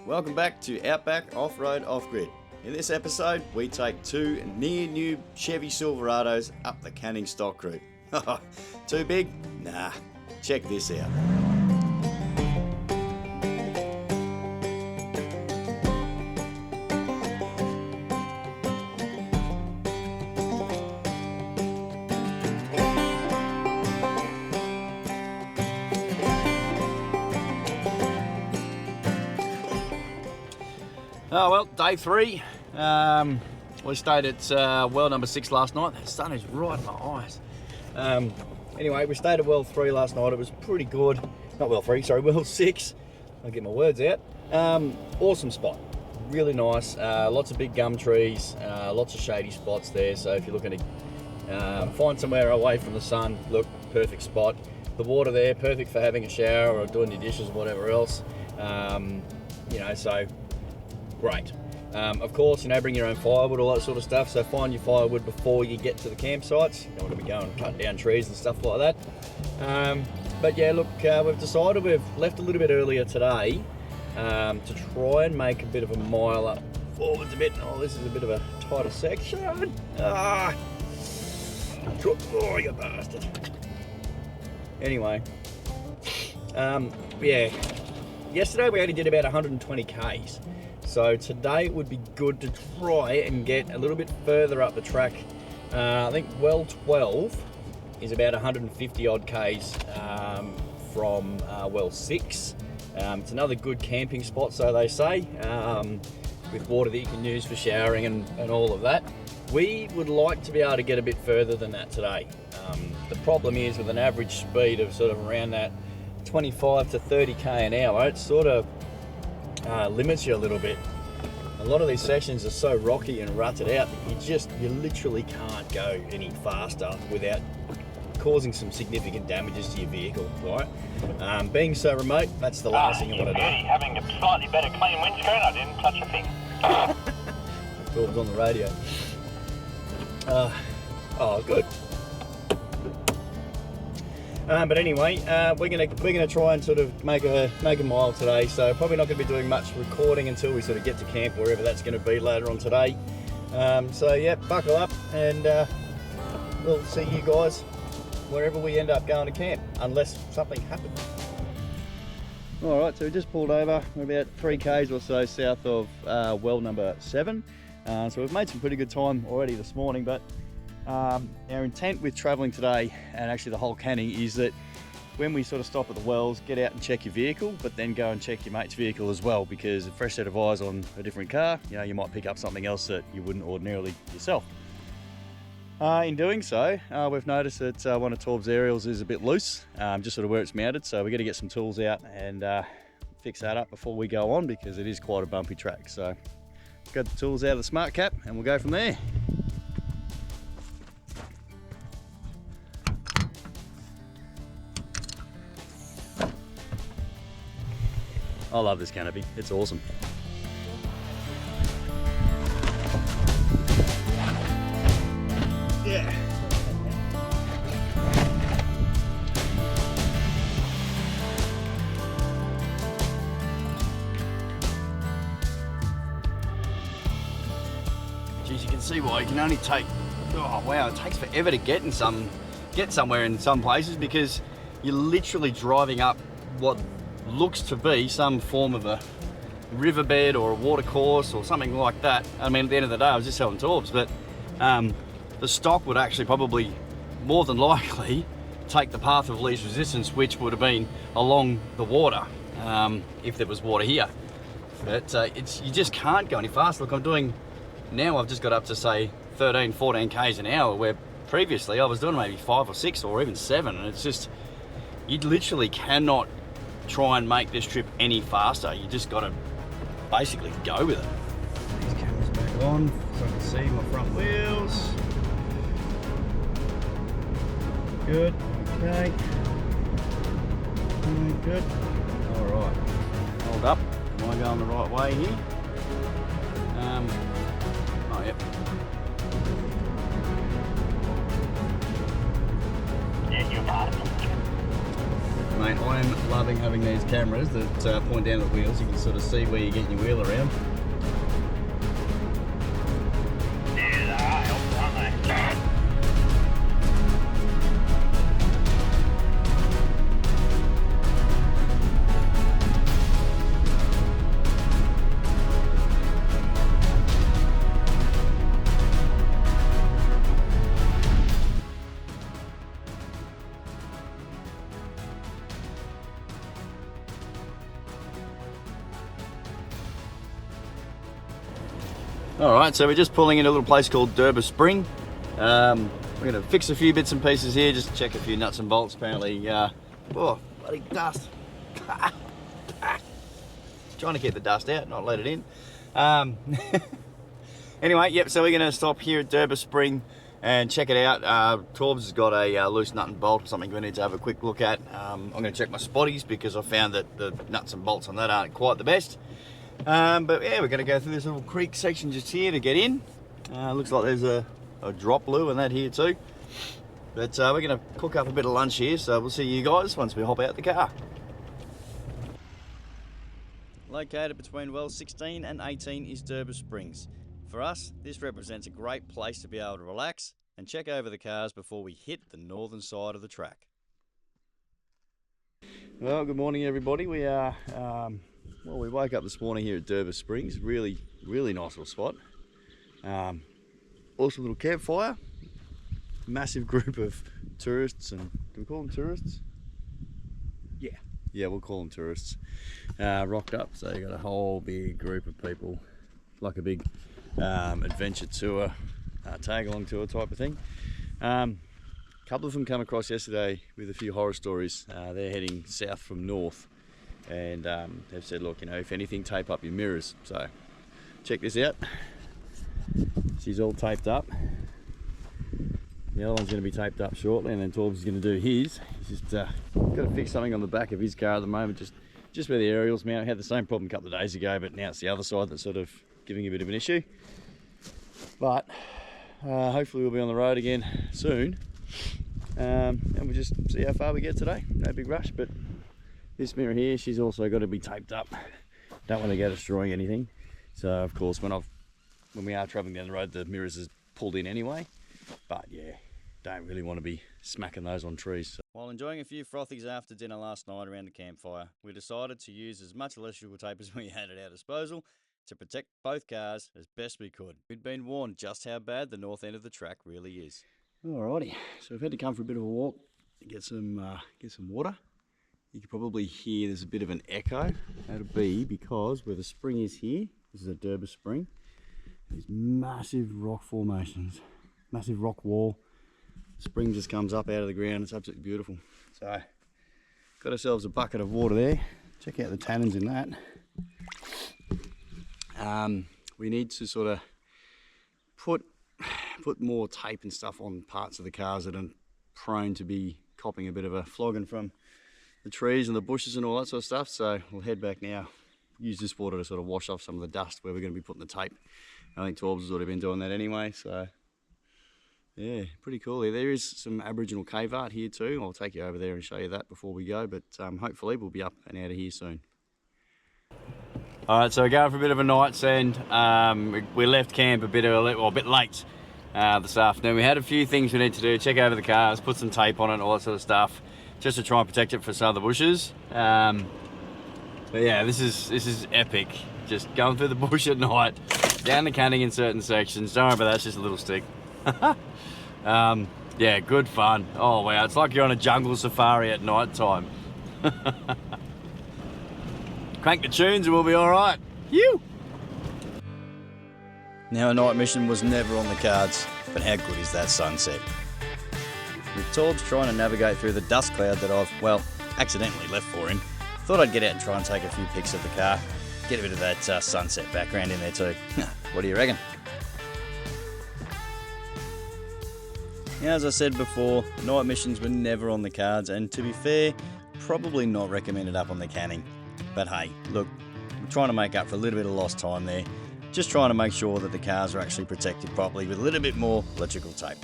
welcome back to Outback Off-Road Off-Grid. In this episode, we take two near-new Chevy Silverados up the Canning stock route. Too big? Nah, check this out. Oh well, day three. We stayed at well number 6 last night. The sun is right in my eyes. Anyway, we stayed at well 3 last night. It was pretty good. Not well 3, sorry, well 6. I'll get my words out. Awesome spot. Really nice. Lots of big gum trees. Lots of shady spots there. So if you're looking to find somewhere away from the sun, look, perfect spot. The water there, perfect for having a shower or doing your dishes or whatever else. So great. Of course, bring your own firewood, all that sort of stuff. So find your firewood before you get to the campsites. You don't want to be going cutting down trees and stuff like that. But yeah, look, we've decided we've left a little bit earlier today to try and make a bit of a mile up forwards a bit. Oh, this is a bit of a tighter section. Oh, you bastard. Anyway, yeah, yesterday we only did about 120 Ks. So today it would be good to try and get a little bit further up the track. I think well 12 is about 150 odd Ks from well 6. It's another good camping spot, so they say, with water that you can use for showering and all of that. We would like to be able to get a bit further than that today. The problem is with an average speed of sort of around that 25 to 30 K an hour, it sort of limits you a little bit. A lot of these sections are so rocky and rutted out that you literally can't go any faster without causing some significant damages to your vehicle, right? Being so remote, that's the last thing I want to do. Having a slightly better clean windscreen, I didn't touch a thing. Torbs on the radio. Good. But anyway, we're gonna try and sort of make a mile today. So probably not gonna be doing much recording until we sort of get to camp, wherever that's gonna be later on today. So yeah, buckle up and we'll see you guys wherever we end up going to camp, unless something happens. All right, so we just pulled over. We're about 3 Ks or so south of well number 7. So we've made some pretty good time already this morning, but our intent with travelling today, and actually the whole Canning, is that when we sort of stop at the wells, get out and check your vehicle, but then go and check your mate's vehicle as well, because a fresh set of eyes on a different car, you might pick up something else that you wouldn't ordinarily yourself. In doing so, we've noticed that one of Torbs' aerials is a bit loose, just sort of where it's mounted, so we're going to get some tools out and fix that up before we go on, because it is quite a bumpy track. So got the tools out of the smart cap and we'll go from there. I love this canopy, it's awesome. Yeah. Geez, you can see why you can only take, oh wow, it takes forever to get somewhere in some places, because you're literally driving up what looks to be some form of a riverbed or a water course or something like that. I mean, at the end of the day, I was just selling Torbs, but the stock would actually probably, more than likely, take the path of least resistance, which would have been along the water, if there was water here. But you just can't go any faster. Look, I've just got up to say 13, 14 Ks an hour, where previously I was doing maybe 5 or 6 or even 7, and it's just, you literally cannot try and make this trip any faster. You just got to basically go with it. These cameras back on so I can see my front wheels. Good. Okay. Good. All right. Hold up. Am I going the right way here? Oh, yep. Yeah, you're part of it. mate, I'm loving having these cameras that point down at the wheels. You can sort of see where you're getting your wheel around. Yeah, they are helpful, aren't they? Alright, so we're just pulling in a little place called Derba Spring. We're going to fix a few bits and pieces here, just check a few nuts and bolts. Apparently, oh, bloody dust. Trying to keep the dust out, not let it in. Anyway, yep, so we're going to stop here at Derba Spring and check it out. Torbs has got a loose nut and bolt or something we need to have a quick look at. I'm going to check my spotties because I found that the nuts and bolts on that aren't quite the best. But yeah, we're going to go through this little creek section just here to get in. Looks like there's a drop loo and that here too. But we're going to cook up a bit of lunch here, so we'll see you guys once we hop out the car. Located between well 16 and 18 is Derba Springs. For us, this represents a great place to be able to relax and check over the cars before we hit the northern side of the track. Well, good morning everybody. We are, well, we woke up this morning here at Derba Springs. Really nice little spot. Awesome little campfire. Massive group of tourists, and do we call them tourists? Yeah, we'll call them tourists. Rocked up, so you got a whole big group of people, like a big adventure tour, tag along tour type of thing. A couple of them come across yesterday with a few horror stories. They're heading south from north, and they've said, look, you know, if anything, tape up your mirrors. So check this out. She's all taped up. The other one's going to be taped up shortly, and then Torbs is going to do his. He's just got to fix something on the back of his car at the moment, just where the aerials mount. Had the same problem a couple of days ago, but now it's the other side that's sort of giving a bit of an issue. But hopefully we'll be on the road again soon, and we'll just see how far we get today. No big rush, but this mirror here, she's also got to be taped up. Don't want to go destroying anything. So of course when we are travelling down the road, the mirrors is pulled in anyway. But yeah, don't really want to be smacking those on trees. So. While enjoying a few frothies after dinner last night around the campfire, we decided to use as much electrical tape as we had at our disposal to protect both cars as best we could. We'd been warned just how bad the north end of the track really is. Alrighty, so we've had to come for a bit of a walk and get some water. You can probably hear there's a bit of an echo. That'll be because where the spring is here, this is a Derba spring, these massive rock formations, massive rock wall. The spring just comes up out of the ground. It's absolutely beautiful. So got ourselves a bucket of water there. Check out the tannins in that. We need to sort of put more tape and stuff on parts of the cars that are prone to be copping a bit of a flogging from the trees and the bushes and all that sort of stuff. So we'll head back now, use this water to sort of wash off some of the dust where we're going to be putting the tape. I think Torbs has already been doing that anyway, so yeah, pretty cool. There is some Aboriginal cave art here too. I'll take you over there and show you that before we go, but hopefully we'll be up and out of here soon. Alright, so we're going for a bit of a night's end. We left camp a bit early, well, a bit late this afternoon. We had a few things we need to do, check over the cars, put some tape on it, all that sort of stuff, just to try and protect it from some of the bushes. But yeah, this is epic. Just going through the bush at night, down the canning in certain sections. Don't worry about that, it's just a little stick. Yeah, good fun. Oh wow, it's like you're on a jungle safari at night time. Crank the tunes and we'll be alright. Phew! Now a night mission was never on the cards, but how good is that sunset? With Torbs trying to navigate through the dust cloud that I've, well, accidentally left for him, thought I'd get out and try and take a few pics of the car, get a bit of that sunset background in there too. What do you reckon? Now, as I said before, night missions were never on the cards, and to be fair, probably not recommended up on the canning. But hey, look, we're trying to make up for a little bit of lost time there, just trying to make sure that the cars are actually protected properly with a little bit more electrical tape.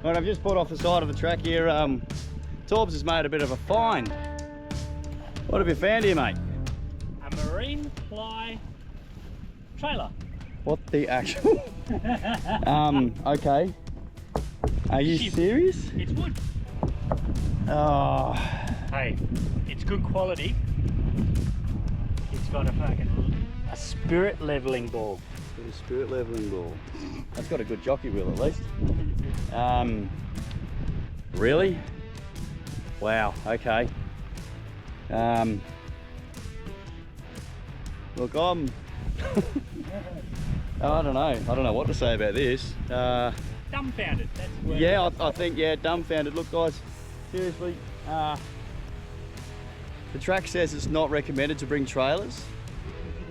Right, I've just pulled off the side of the track here. Torbs has made a bit of a find. What have you found here, mate? A marine ply trailer. What the actual? Okay. Are you Shit. serious? It's wood. Oh, Hey, it's good quality. It's got a spirit leveling ball. got a spirit leveling ball. That's got a good jockey wheel at least. Really? Wow, okay. Look, I'm I don't know what to say about this. Dumbfounded. That's the word. Yeah, I think, yeah, dumbfounded. Look, guys, seriously, the track says it's not recommended to bring trailers.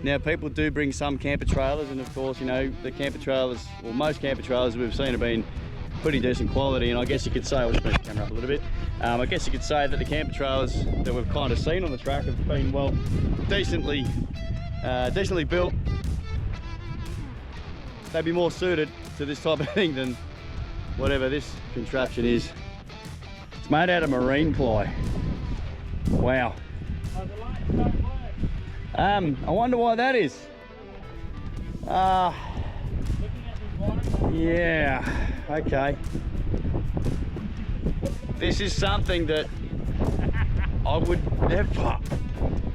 Now, people do bring some camper trailers, and of course, you know, the camper trailers, or most camper trailers we've seen have been pretty decent quality, and I guess you could say, I'll just move the camera up a little bit, I guess you could say that the camper trailers that we've kind of seen on the track have been, well, decently built. They'd be more suited to this type of thing than whatever this contraption is. It's made out of marine ply. Wow. Oh, the lights don't work. I wonder why that is. Looking at this water. Yeah, okay. This is something that I would never,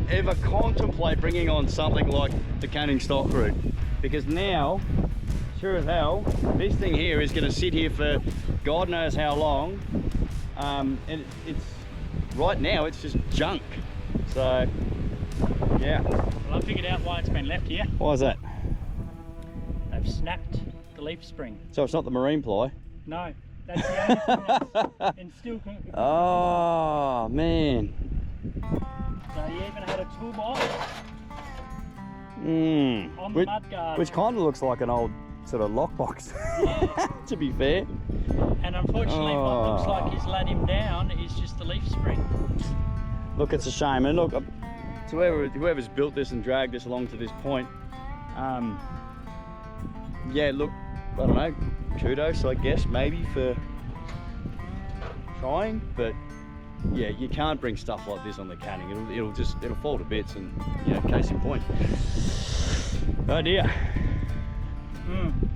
ever contemplate bringing on something like the canning stock route. Because now, sure as hell, this thing here is going to sit here for God knows how long. And it's right now it's just junk. So yeah. Well, I figured out why it's been left here. Why is that? They've snapped the leaf spring. So it's not the marine ply? No, that's the only thing that's and still. Oh man. So you even had a toolbox Mm. on the mudguard. Which kind of looks like an old sort of lockbox. Yeah. To be fair. And unfortunately, what looks like has let him down is just the leaf spring. Look, it's a shame. And look, to whoever's built this and dragged this along to this point, yeah, look, I don't know, kudos, I guess, maybe for trying, but yeah, you can't bring stuff like this on the canning. It'll fall to bits, and you know, case in point. Oh dear.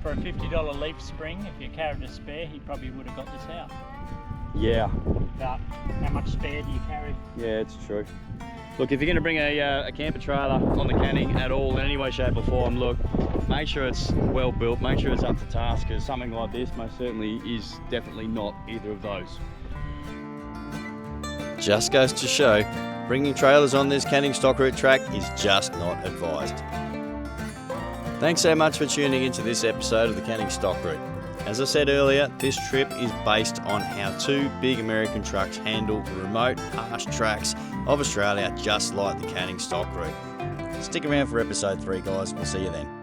For a $50 leaf spring, if you carried a spare, he probably would have got this out. Yeah. But how much spare do you carry? Yeah, it's true. Look, if you're going to bring a camper trailer on the canning at all in any way, shape or form, look, make sure it's well built, make sure it's up to task, because something like this most certainly is definitely not either of those. Just goes to show, bringing trailers on this canning stock route track is just not advised. Thanks so much for tuning into this episode of the Canning Stock Route. As I said earlier, this trip is based on how two big American trucks handle the remote, harsh tracks of Australia, just like the Canning Stock Route. Stick around for episode 3, guys. We'll see you then.